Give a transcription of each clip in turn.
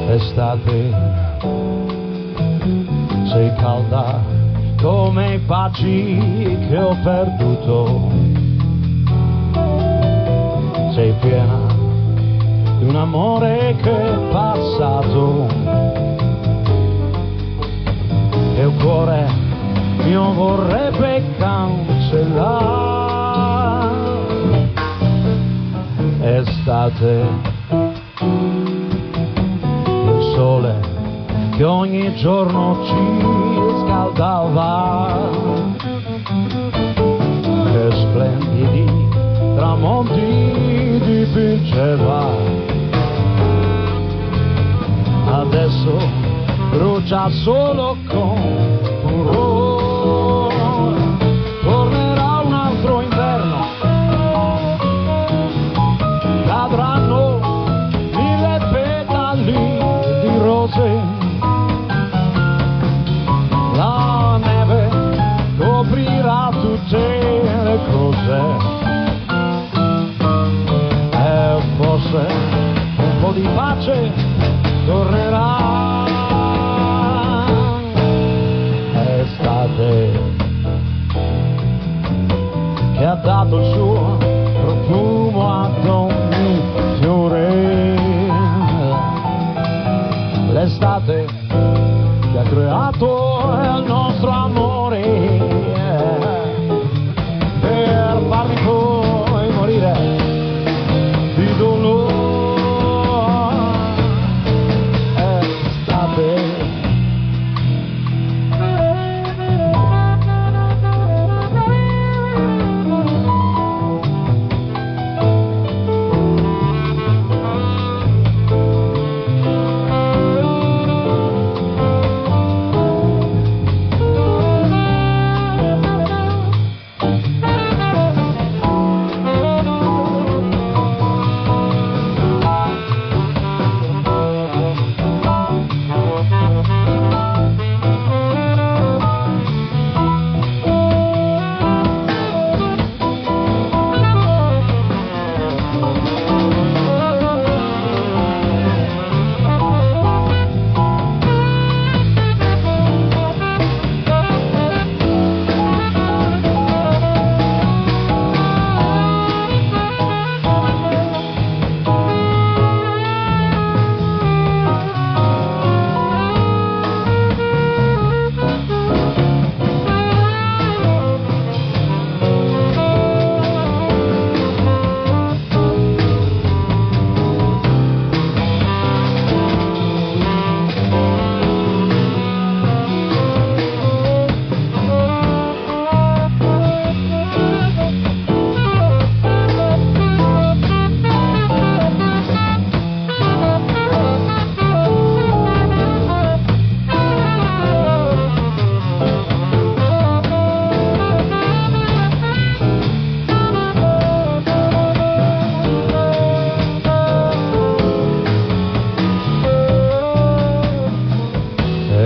Estate, sei calda come i baci che ho perduto, sei piena di un amore che è passato e il cuore mio vorrebbe cancellare. Estate, sole che ogni giorno ci scaldava, che splendidi tramonti dipingeva, adesso brucia solo con furore. Tornerà un altro inverno, cadranno mille petali di rose, la neve coprirà tutte le cose e forse un po' di pace tornerà. Estate che ha dato il suo profumo ad ogni fiore, l'estate che ha creato il nostro amore per farmi poi morire di dolore.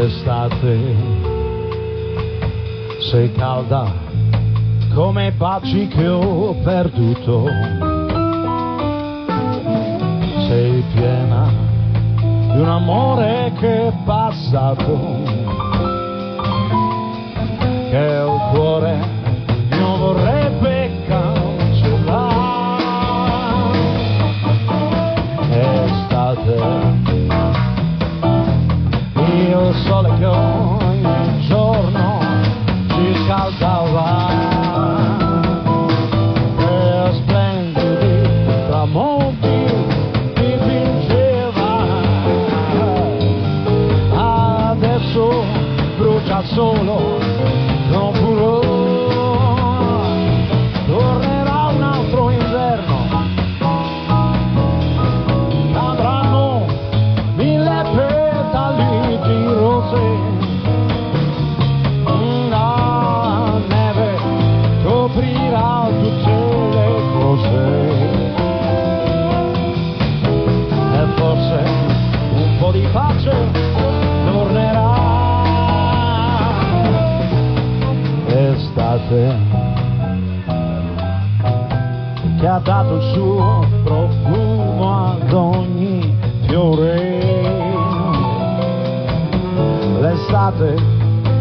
Estate sei calda come i baci che ho perduto, sei piena di un amore che è passato, che il cuore mio vorrebbe cancellare. Estate, il sole che ogni giorno ci scaldava, e splendidi tramonti dipingeva, adesso brucia solo con furore. Tornerà un altro inverno, cadranno mille petali di rose, coprirà tutte le cose e forse un po' di pace tornerà. Estate che ha dato il suo profumo ad ogni fiore. L'estate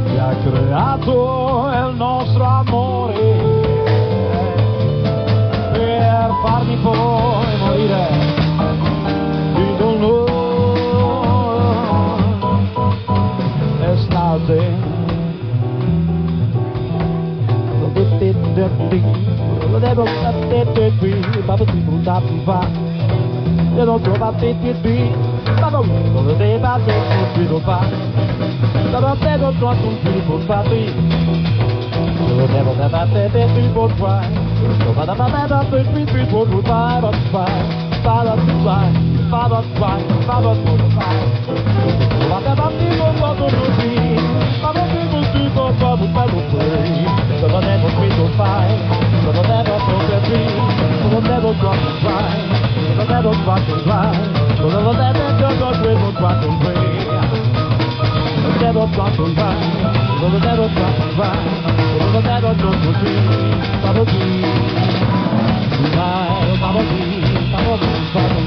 che ha creato il nostro amore per farmi poi morire di dolore. Estate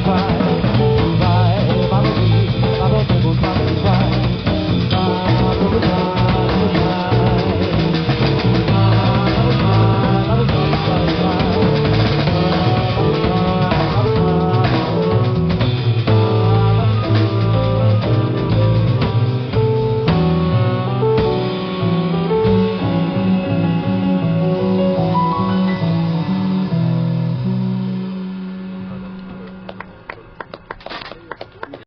Bye.